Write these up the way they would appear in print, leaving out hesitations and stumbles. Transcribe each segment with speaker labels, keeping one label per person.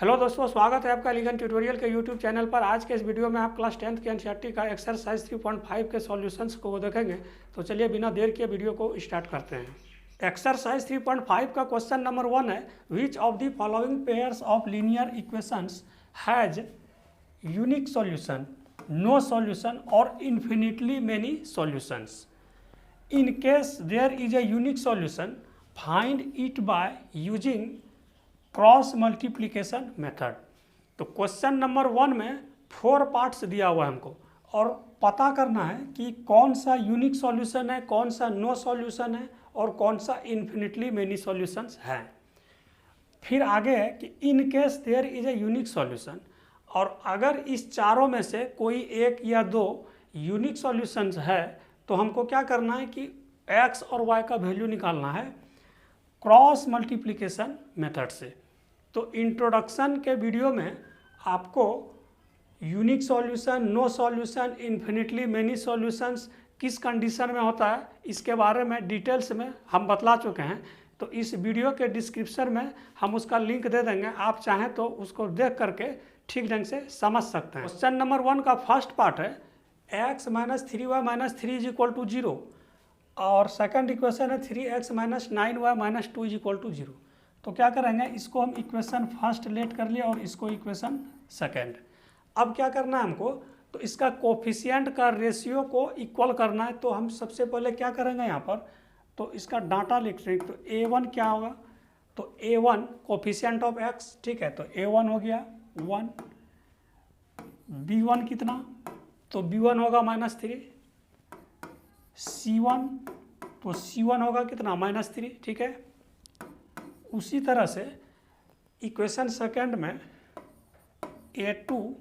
Speaker 1: Hello दोस्तों, स्वागत है आपका लीगन ट्यूटोरियल के यूट्यूब चैनल पर। आज के इस वीडियो में आप क्लास 10th के एनसीईआरटी का एक्सरसाइज 3.5 के सॉल्यूशंस को देखेंगे। तो चलिए बिना देर किए वीडियो को स्टार्ट करते हैं। एक्सरसाइज 3.5 का क्वेश्चन नंबर 1 है, which of the following pairs of linear equations has unique solution, no solution और infinitely many solutions. In case there is a unique solution, find it by using cross multiplication method. तो question number 1 में 4 parts दिया हुआ है हमको और पता करना है कि कौन सा यूनिक सॉल्यूशन है, कौन सा नो सॉल्यूशन है और कौन सा इन्फिनिटली मेनी सॉल्यूशंस है। फिर आगे है कि in case there is a unique solution, और अगर इस चारों में से कोई एक या दो यूनिक सॉल्यूशंस है तो हमको क्या करना है कि x और y का वैल्यू निकालना है क्रॉस मल्टीप्लिकेशन मेथड से। तो इंट्रोडक्शन के वीडियो में आपको unique solution, no solution, infinitely many solutions किस कंडीशन में होता है इसके बारे में डिटेल्स में हम बतला चुके हैं। तो इस वीडियो के डिस्क्रिप्शन में हम उसका लिंक दे देंगे, आप चाहें तो उसको देख करके ठीक ढंग से समझ सकते हैं। क्वेश्चन नंबर 1 का फर्स्ट पार्ट है x - 3y - 3 = 0 और सेकंड इक्वेशन है 3x - 9y - 2 = 0। तो क्या करेंगे, इसको हम इक्वेशन फर्स्ट लेट कर लिया और इसको इक्वेशन सेकंड। अब क्या करना है हमको, तो इसका कोफिशिएंट का रेशियो को इक्वल करना है। तो हम सबसे पहले क्या करेंगे यहाँ पर, तो इसका डाटा लिखते हैं। तो a1 क्या होगा, तो a1 कोफिशिएंट ऑफ x, ठीक है। तो a1 हो गया 1, b1 कितना, तो b1 होगा -3, c1 तो c1 होगा कितना -3, ठीक है। उसी तरह से इक्वेशन सेकंड में a2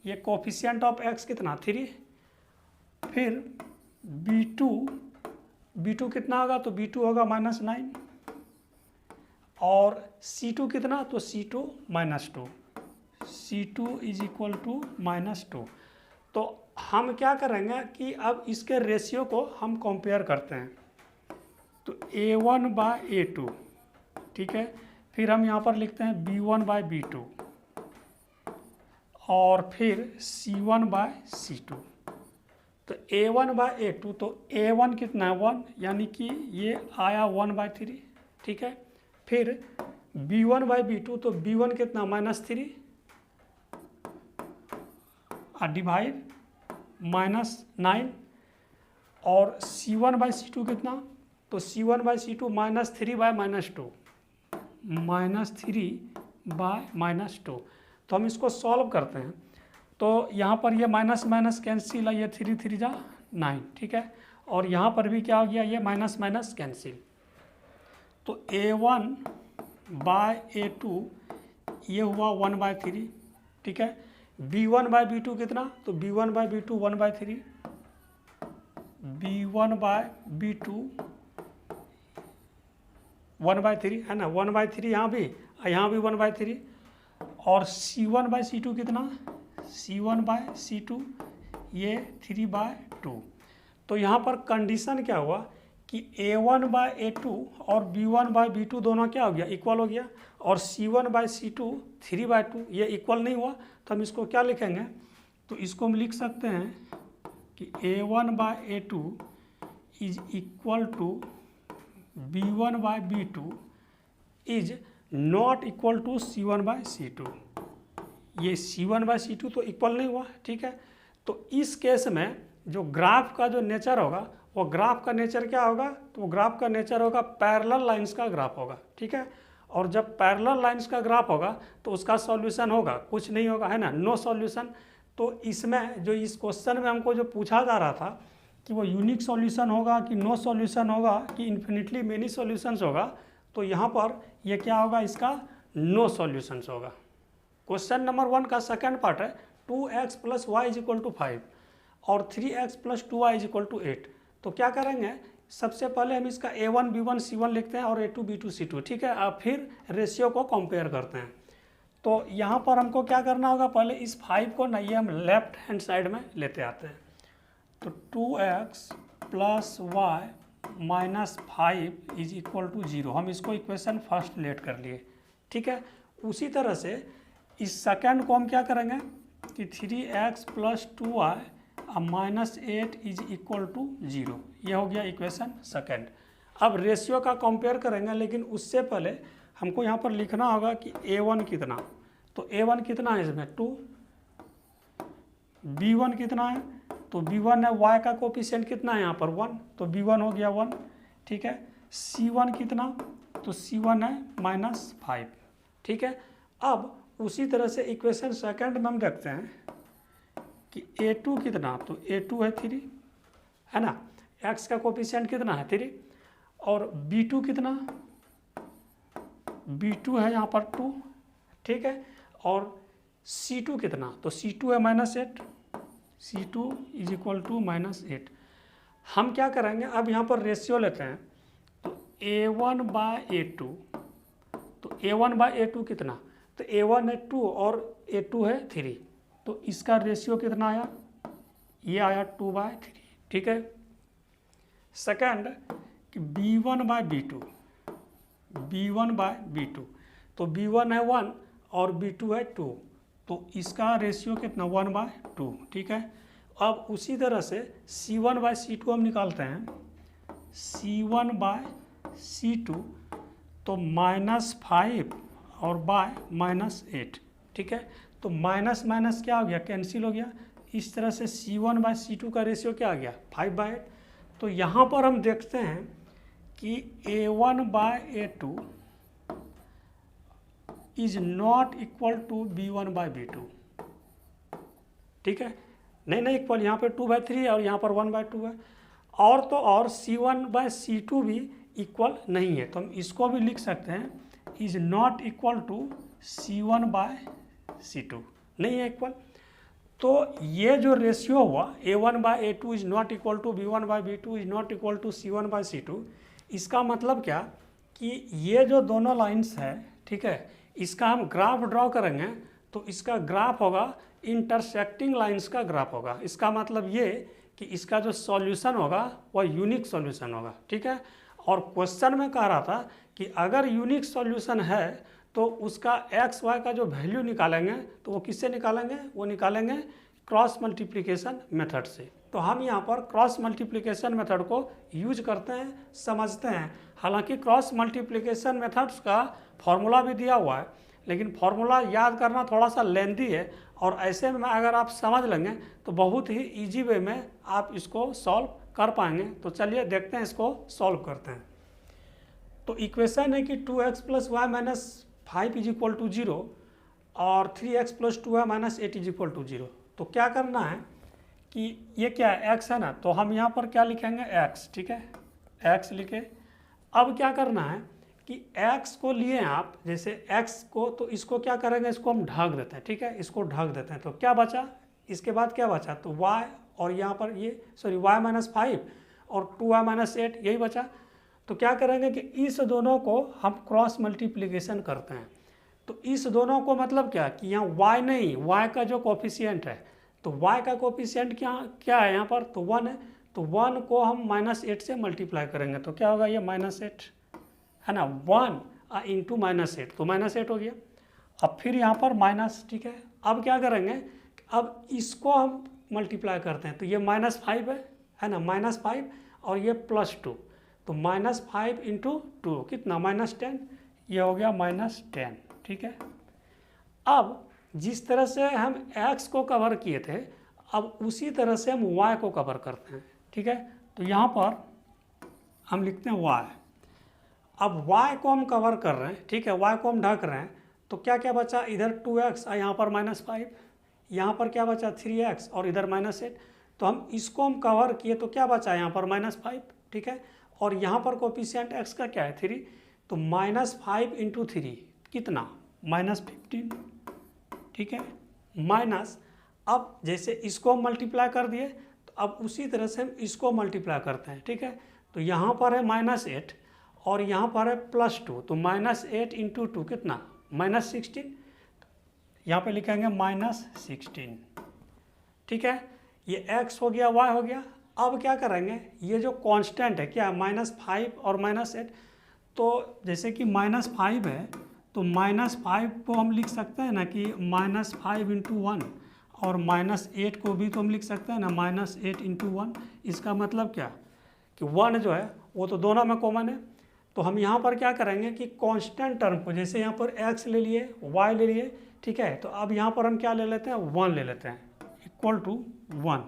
Speaker 1: ये कोफिशिएंट ऑफ x कितना 3, फिर b2 कितना होगा, तो b2 होगा -9 और c2 कितना, तो c2 -2, c2 = -2। तो हम क्या करेंगे कि अब इसके रेशियो को हम कंपेयर करते हैं। तो a1/a2, ठीक है। फिर हम यहाँ पर लिखते हैं b1/b2 और फिर c1/c2। तो a1/a2, तो a1 कितना है 1, यानी कि ये आया 1/3, ठीक है। फिर b1/b2, तो b1 कितना -3 डिवाइड -9 और c1/c2 कितना, तो c1/c2 -3/-2 -3/-2। तो हम इसको सॉल्व करते हैं। तो यहाँ पर ये माइनस माइनस कैंसिल है, ये 3 3 जा 9, ठीक है। और यहाँ पर भी क्या हो गया, ये माइनस माइनस कैंसिल। तो a1/a2 ये हुआ 1/3, ठीक है। b1/b2 कितना, तो b1/b2 1/3, b1/b2 1/3 है ना, 1/3 यहाँ भी 1/3। और c1/c2 कितना, c1/c2 ये 3/2। तो यहाँ पर कंडीशन क्या हुआ कि a1/a2 और b1/b2 दोनों क्या हो गया, इक्वल हो गया। और c1/c2 3/2 ये इक्वल नहीं हुआ, तो हम इसको क्या लिखेंगे, तो इसको हम लिख सकते हैं कि a1/a2 = b1/b2 is not equal to c1/c2। ये c1/c2 तो इक्वल नहीं हुआ, ठीक है। तो इस केस में जो ग्राफ का जो नेचर होगा, वो ग्राफ का नेचर क्या होगा, तो ग्राफ का नेचर होगा पैरेलल लाइंस का ग्राफ होगा, ठीक है। और जब पैरेलल लाइंस का ग्राफ होगा तो उसका सॉल्यूशन होगा, कुछ नहीं होगा, है ना, नो सॉल्यूशन। तो इसमें जो इस क्वेश्चन में हमको जो पूछा जा रहा था कि वो यूनिक सॉल्यूशन होगा कि नो सॉल्यूशन होगा कि इन्फिनिटली मेनी सॉल्यूशंस होगा, तो यहाँ पर ये क्या होगा, इसका नो सॉल्यूशंस होगा। क्वेश्चन नंबर 1 का सेकंड पार्ट है 2x + y = 5 और 3x + 2y = 8। तो क्या करेंगे, सबसे पहले हम इसका a1 b1 c1 लिखते हैं और a2 b2 c2, ठीक है। अब फिर रेशियो को कंपेयर करते हैं। तो यहाँ पर हमको क्या करना होगा, पहले इस 5 को ना ये हम लेफ्ट हैंड साइड में लेते आते हैं। तो 2x + y - 5 = 0, हम इसको इक्वेशन फर्स्ट लेट कर लिए, ठीक है। उसी तरह से इस सेकेंड को हम क्या करेंगे कि 3x + 2y -8 is equal to 0। ये हो गया इक्वेशन सेकेंड। अब रेशियो का कंपेयर करेंगे, लेकिन उससे पहले हमको यहाँ पर लिखना होगा कि a1 कितना। तो a1 कितना है इसमें 2, b1 कितना है तो b1 है, y का कोफिशिएंट कितना है यहाँ पर 1, तो b1 हो गया 1, ठीक है। c1 कितना, तो c1 है -5, ठीक है। अब उसी तरह से इक्वेशन सेकंड में हम देखते हैं कि a2 कितना, तो a2 है 3, है ना, x का कोफिशिएंट कितना है 3, और b2 कितना, b2 है यहाँ पर 2, ठीक है। और c2 कितना, तो c2 है -8, c2 इज इक्वल टू -8। हम क्या करेंगे, अब यहाँ पर रेशियो लेते हैं, तो a1/a2, तो a1/a2 कितना, तो a1 है 2 और a2 है 3, तो इसका रेशियो कितना आया, ये आया 2/3, ठीक है। सेकंड कि b1/b2, b1/b2, तो b1 है 1 और b2 है 2, तो इसका रेशियो कितना 1/2, ठीक है। अब उसी तरह से c1/c2 हम निकालते हैं, c1/c2 तो -5 और -8, ठीक है। तो माइनस माइनस क्या हो गया, कैंसिल हो गया। इस तरह से c1/c2 का रेशियो क्या आ गया 5/8। तो यहाँ पर हम देखते हैं कि a1/a2 is not equal to b1/b2, ठीक है, नहीं इक्वल, यहाँ पे 2/3 है और यहाँ पर 1/2 है। और तो और c1/c2 भी इक्वल नहीं है, तो हम इसको भी लिख सकते हैं is not equal to c1/c2, नहीं है इक्वल। तो ये जो रेशियो हुआ a1/a2 is not equal to b1/b2 is not equal to c1/c2, इसका मतलब क्या कि ये जो दोनों लाइंस है, ठीक है, इसका हम ग्राफ ड्रॉ करेंगे तो इसका ग्राफ होगा इंटरसेक्टिंग लाइंस का ग्राफ होगा। इसका मतलब ये कि इसका जो सॉल्यूशन होगा वह यूनिक सॉल्यूशन होगा, ठीक है। और क्वेश्चन में कह रहा था कि अगर यूनिक सॉल्यूशन है तो उसका एक्स वाई का जो वैल्यू निकालेंगे तो वो किससे निकालेंगे, वो निकालेंगे क्रॉस मल्टीप्लिकेशन मेथड से। तो हम यहाँ पर क्रॉस मल्टीप्लिकेशन मेथड को यूज करते हैं, समझते हैं। हालांकि क्रॉस मल्टीप्लिकेशन मेथड्स का फॉर्मूला भी दिया हुआ है, लेकिन फॉर्मूला याद करना थोड़ा सा लेंथी है, और ऐसे में अगर आप समझ लेंगे तो बहुत ही ईजी वे में आप इसको सॉल्व कर पाएंगे। तो चलिए देखते हैं, इसको सॉल्व करते हैं। तो इक्वेशन है कि 2x + y - 5 is equal to 0 और 3x + 2y - 8 is equal to 0। तो क्या करना है कि ये क्या है, x है ना, तो हम यहाँ पर क्या लिखेंगे x, ठीक है, x लिखे। अब क्या करना है कि x को लिए आप, जैसे x को, तो इसको क्या करेंगे, इसको हम ढक देते हैं, ठीक है, इसको ढक देते हैं। तो क्या बचा, इसके बाद क्या बचा, तो y और यहाँ पर ये y - 5 और 2y - 8 यही बचा। तो क्या करेंगे कि इस दोनों को हम क्रॉस मल्टीप्लिकेशन करते हैं। तो इस दोनों को मतलब क्या कि यहाँ y नहीं, y का जो कोफिशिएंट है, तो y का कोफिशिएंट क्या है यहाँ पर, तो 1 है। तो 1 को हम -8 से मल्टीप्लाई करेंगे तो क्या होगा, ये -8 है ना, 1 इंटू -8 तो -8 हो गया। अब फिर यहाँ पर माइनस, ठीक है। अब क्या करेंगे, अब इसको हम मल्टीप्लाई करते हैं, तो ये -5 है ना, -5 और ये +2, तो -5 इंटू 2 कितना, -10, ये हो गया -10, ठीक है। अब जिस तरह से हम x को कवर किए थे, अब उसी तरह से हम y को कवर करते हैं, ठीक है। तो यहाँ पर हम लिखते हैं y। अब y को हम कवर कर रहे हैं, ठीक है, y को हम ढक रहे हैं, तो क्या क्या बचा, इधर 2x और यहाँ पर -5, यहाँ पर क्या बचा 3x और इधर -8। तो हम इसको हम कवर किए तो क्या बचा यहाँ पर -5, ठीक है। और यहाँ पर कोफिशिएंट x का क्या है 3, तो -5 इंटू 3 कितना, -15, ठीक है, माइनस। अब जैसे इसको हम मल्टीप्लाई कर दिए, तो अब उसी तरह से हम इसको मल्टीप्लाई करते हैं, ठीक है। तो यहाँ पर है -8 और यहाँ पर है +2, तो -8 इंटू 2 कितना, -16, यहाँ पे लिखेंगे -16, ठीक है। ये x हो गया, y हो गया। अब क्या करेंगे, ये जो कांस्टेंट है क्या, -5 और -8, तो जैसे कि -5 है तो -5 को हम लिख सकते हैं ना कि -5 × 1, और -8 को भी तो हम लिख सकते हैं ना -8 × 1। इसका मतलब क्या कि 1 जो है वो तो दोनों में कॉमन है। तो हम यहाँ पर क्या करेंगे कि कांस्टेंट टर्म को, जैसे यहाँ पर x ले लिए, y ले लिए, ठीक है, तो अब यहाँ पर हम क्या ले लेते हैं, 1 ले लेते हैं, इक्वल टू 1।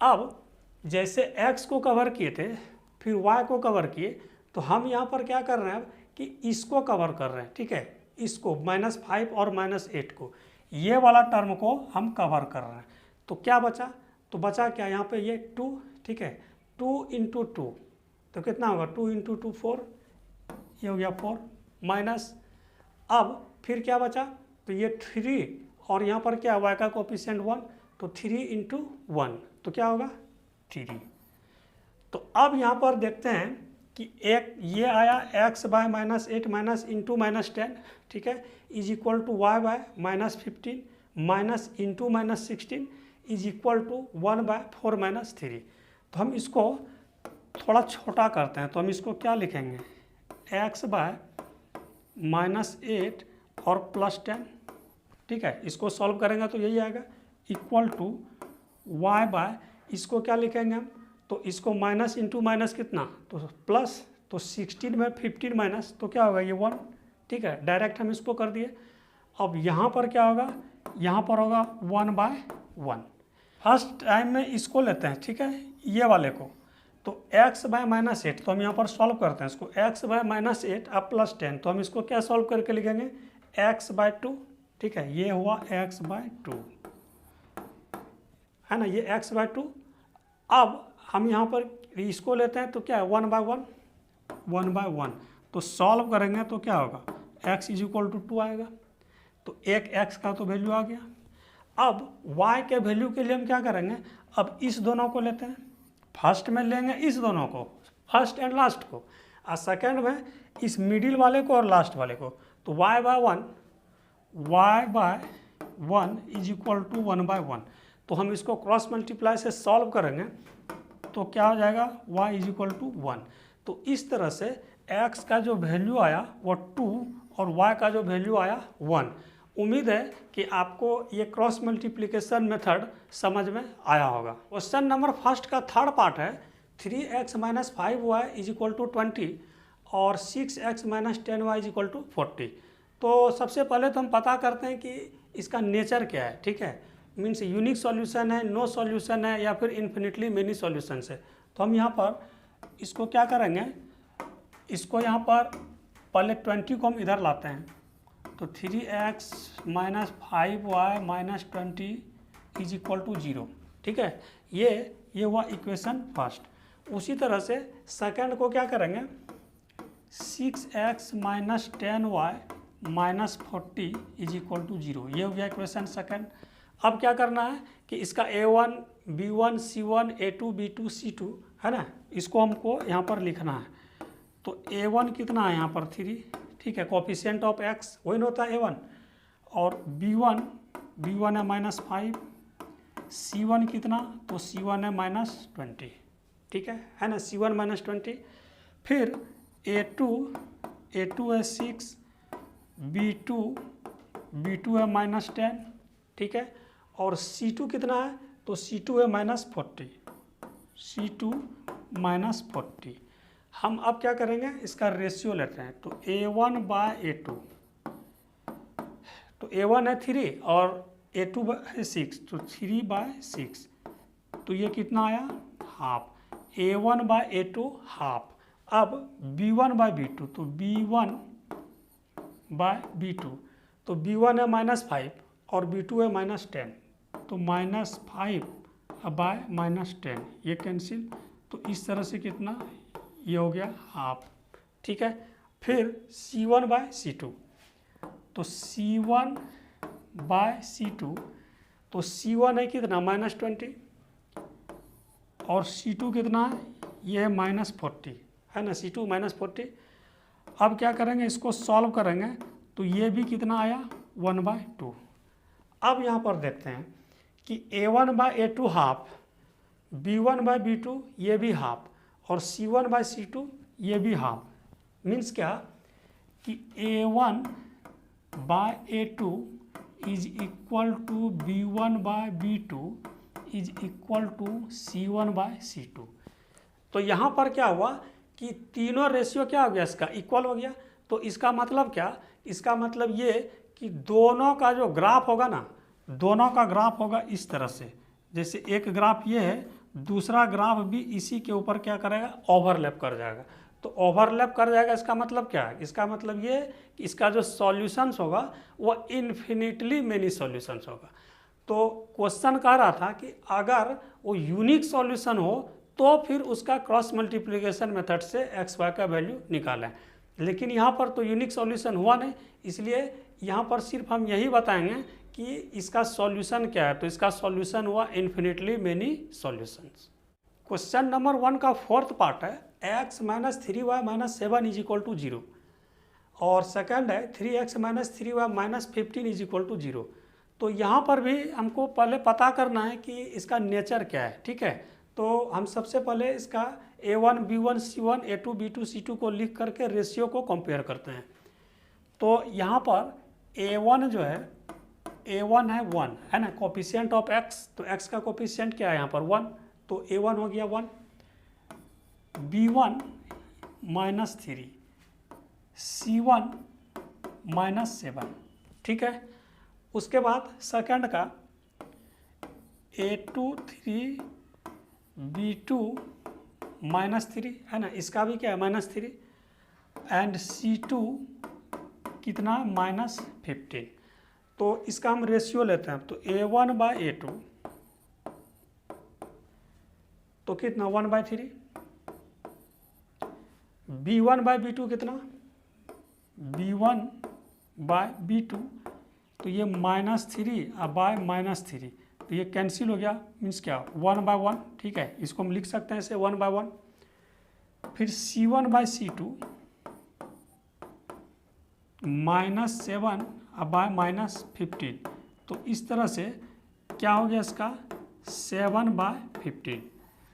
Speaker 1: अब जैसे x को कवर किए थे फिर y को कवर किए, तो हम यहाँ पर क्या कर रहे हैं अब कि इसको कवर कर रहे हैं, ठीक है, इसको -5 और -8 को, ये वाला टर्म को हम कवर कर रहे हैं। तो क्या बचा, तो बचा क्या यहाँ पे ये 2, ठीक है, 2 × 2 तो कितना होगा, 2 × 2 4, ये हो गया 4 माइनस, अब फिर क्या बचा, तो ये 3 और यहाँ पर क्या y का कोफिशिएंट 1, तो 3 × 1 तो क्या होगा 3। तो अब यहाँ पर देखते हैं कि एक ये आया x बाय -8 माइनस इंटू -10, ठीक है, is equal to y by -15 minus into -16 is equal to 1/4 - 3। तो हम इसको थोड़ा छोटा करते हैं, तो हम इसको क्या लिखेंगे, x बाय -8 और +10, ठीक है, इसको सॉल्व करेंगे तो यही आएगा, इक्वल टू y बाय, इसको क्या लिखेंगे हम, तो इसको माइनस इंटू माइनस कितना, तो प्लस, तो 16 में 15 माइनस, तो क्या होगा ये 1, ठीक है, डायरेक्ट हम इसको कर दिए। अब यहाँ पर क्या होगा, यहाँ पर होगा 1/1। फर्स्ट टाइम में इसको लेते हैं, ठीक है, ये वाले को, तो x बाय -8, तो हम यहाँ पर सॉल्व करते हैं इसको, x बाय -8 अब +10, तो हम इसको क्या सॉल्व करके लिखेंगे, x/2, ठीक है, ये हुआ x/2, है ना, ये x/2। अब हम यहाँ पर इसको लेते हैं तो क्या है 1/1, तो सॉल्व करेंगे तो क्या होगा, x = 2 आएगा, तो एक x का तो वैल्यू आ गया। अब y के वैल्यू के लिए हम क्या करेंगे, अब इस दोनों को लेते हैं, फर्स्ट में लेंगे इस दोनों को, फर्स्ट एंड लास्ट को, और सेकेंड में इस मिडिल वाले को और लास्ट वाले को, तो y/1 इज इक्वल टू 1/1। तो हम इसको क्रॉस मल्टीप्लाई से सॉल्व करेंगे तो क्या हो जाएगा, y = 1। तो इस तरह से x का जो वैल्यू आया वो 2 और y का जो वैल्यू आया 1। उम्मीद है कि आपको ये क्रॉस मल्टीप्लिकेशन मेथड समझ में आया होगा। क्वेश्चन नंबर फर्स्ट का थर्ड पार्ट है 3x - 5y = 20 और 6x - 10y = 40। तो सबसे पहले तो हम पता करते हैं कि इसका नेचर क्या है, ठीक है, मीन्स यूनिक सॉल्यूशन है, नो सॉल्यूशन है, या फिर इन्फिनिटली मेनी सॉल्यूशन है। तो हम यहाँ पर इसको क्या करेंगे, इसको यहाँ पर पहले 20 को हम इधर लाते हैं, तो 3x - 5y - 20 = 0, ठीक है, ये हुआ इक्वेशन फर्स्ट। उसी तरह से सेकंड को क्या करेंगे, 6x - 10y - 40 = 0, ये हो गया इक्वेशन सेकंड। अब क्या करना है कि इसका a1 b1 c1 a2 b2 c2 है ना, इसको हमको यहाँ पर लिखना है। तो a1 कितना है यहाँ पर 3, ठीक है, कोफिशिएंट ऑफ x वही होता है a1, और b1 है -5, c1 कितना, तो c1 है -20, ठीक है ना, c1 -20। फिर a2 है 6, b2 है -10, ठीक है, और c2 कितना है, तो c2 है -40, c2 -40। हम अब क्या करेंगे, इसका रेशियो लेते हैं, तो a1/a2, तो a1 है 3 और a2 है 6, तो 3/6, तो ये कितना आया, हाफ, a1/a2 हाफ। अब b1/b2, तो b1/b2, तो b1 है -5 और b2 है -10, तो -5/-10 ये कैंसिल, तो इस तरह से कितना, ये हो गया हाफ, ठीक है। फिर c1/c2, तो c1/c2, तो c1 है कितना -20 और c2 कितना है, ये है -40, है ना, c2 -40। अब क्या करेंगे, इसको सॉल्व करेंगे तो ये भी कितना आया 1/2। अब यहाँ पर देखते हैं कि a1/a2 हाफ, b1/b2 ये भी हाफ, और c1/c2 ये भी हाफ। मीन्स क्या कि A1 by A2 is equal to B1 by B2 is equal to C1 by C2। तो यहाँ पर क्या हुआ कि तीनों रेशियो क्या हो गया, इसका इक्वल हो गया। तो इसका मतलब क्या, इसका मतलब ये कि दोनों का जो ग्राफ होगा ना, दोनों का ग्राफ होगा इस तरह से, जैसे एक ग्राफ ये है, दूसरा ग्राफ भी इसी के ऊपर क्या करेगा, ओवरलैप कर जाएगा। तो ओवरलैप कर जाएगा, इसका मतलब क्या है, इसका मतलब ये कि इसका जो सॉल्यूशंस होगा वो इन्फिनिटली मेनी सॉल्यूशंस होगा। तो क्वेश्चन कह रहा था कि अगर वो यूनिक सॉल्यूशन हो तो फिर उसका क्रॉस मल्टीप्लिकेशन मेथड से एक्स वाई का वैल्यू निकालें, लेकिन यहाँ पर तो यूनिक सॉल्यूशन हुआ नहीं, इसलिए यहाँ पर सिर्फ हम यही बताएंगे कि इसका सॉल्यूशन क्या है। तो इसका सॉल्यूशन हुआ infinitely many solutions. Question number 1 का फोर्थ पार्ट है x minus 3y minus 7 is equal to 0, और सेकंड है 3x minus 3y minus 15 is equal to 0। तो यहाँ पर भी हमको पहले पता करना है कि इसका नेचर क्या है, ठीक है। तो हम सबसे पहले इसका A1 B1 C1 A2 B2 C2 को लिख करके रेशियो को कंपेयर करते हैं। तो यहाँ पर A1 जो है, A1 है 1, है ना, कोफिशिएंट ऑफ x, तो x का कोफिशिएंट क्या है यहाँ पर 1, तो A1 हो गया 1। B1 माइनस 3, C1 माइनस 7, ठीक है। उसके बाद सेकंड का A2 3 B2 माइनस 3, है ना, इसका भी क्या है -3, एंड C2 कितना -15। तो इसका हम रेशियो लेते हैं, तो A1 बाय A2 तो कितना 1/3, B1 बाय B2 कितना B1 बाय B2, तो ये -3 और बाय -3, तो ये कैंसिल हो गया, मीन्स क्या 1/1, ठीक है। इसको हम लिख सकते हैं ऐसे 1/1। फिर C1 बाय C2 -7 और बाय -15, तो इस तरह से क्या हो गया इसका 7/15।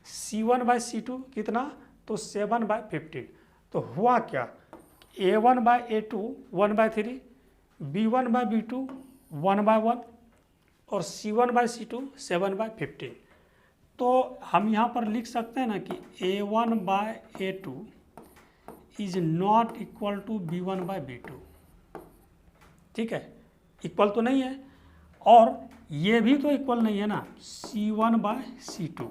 Speaker 1: C1 बाय C2 कितना, तो 7/15। तो हुआ क्या, A1 by A2 1/3, B1 by B2 1/1 और C1 बाय C2 7/15। तो हम यहाँ पर लिख सकते हैं ना कि A1 by A2 is not equal to B1 by B2, ठीक है, इक्वल तो नहीं है, और ये भी तो इक्वल नहीं है ना C1 बाय C2।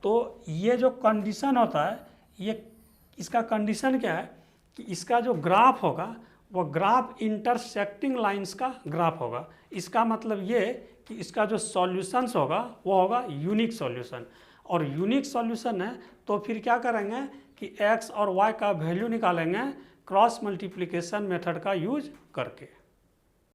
Speaker 1: तो ये जो कंडीशन होता है, ये इसका कंडीशन क्या है कि इसका जो ग्राफ होगा वो ग्राफ इंटरसेक्टिंग लाइंस का ग्राफ होगा। इसका मतलब ये कि इसका जो सॉल्यूशंस होगा वो होगा यूनिक सॉल्यूशन, और यूनिक सॉल्यूशन है तो फिर क्या करेंगे कि x और y का वैल्यू निकालेंगे क्रॉस मल्टीप्लिकेशन मेथड का यूज करके।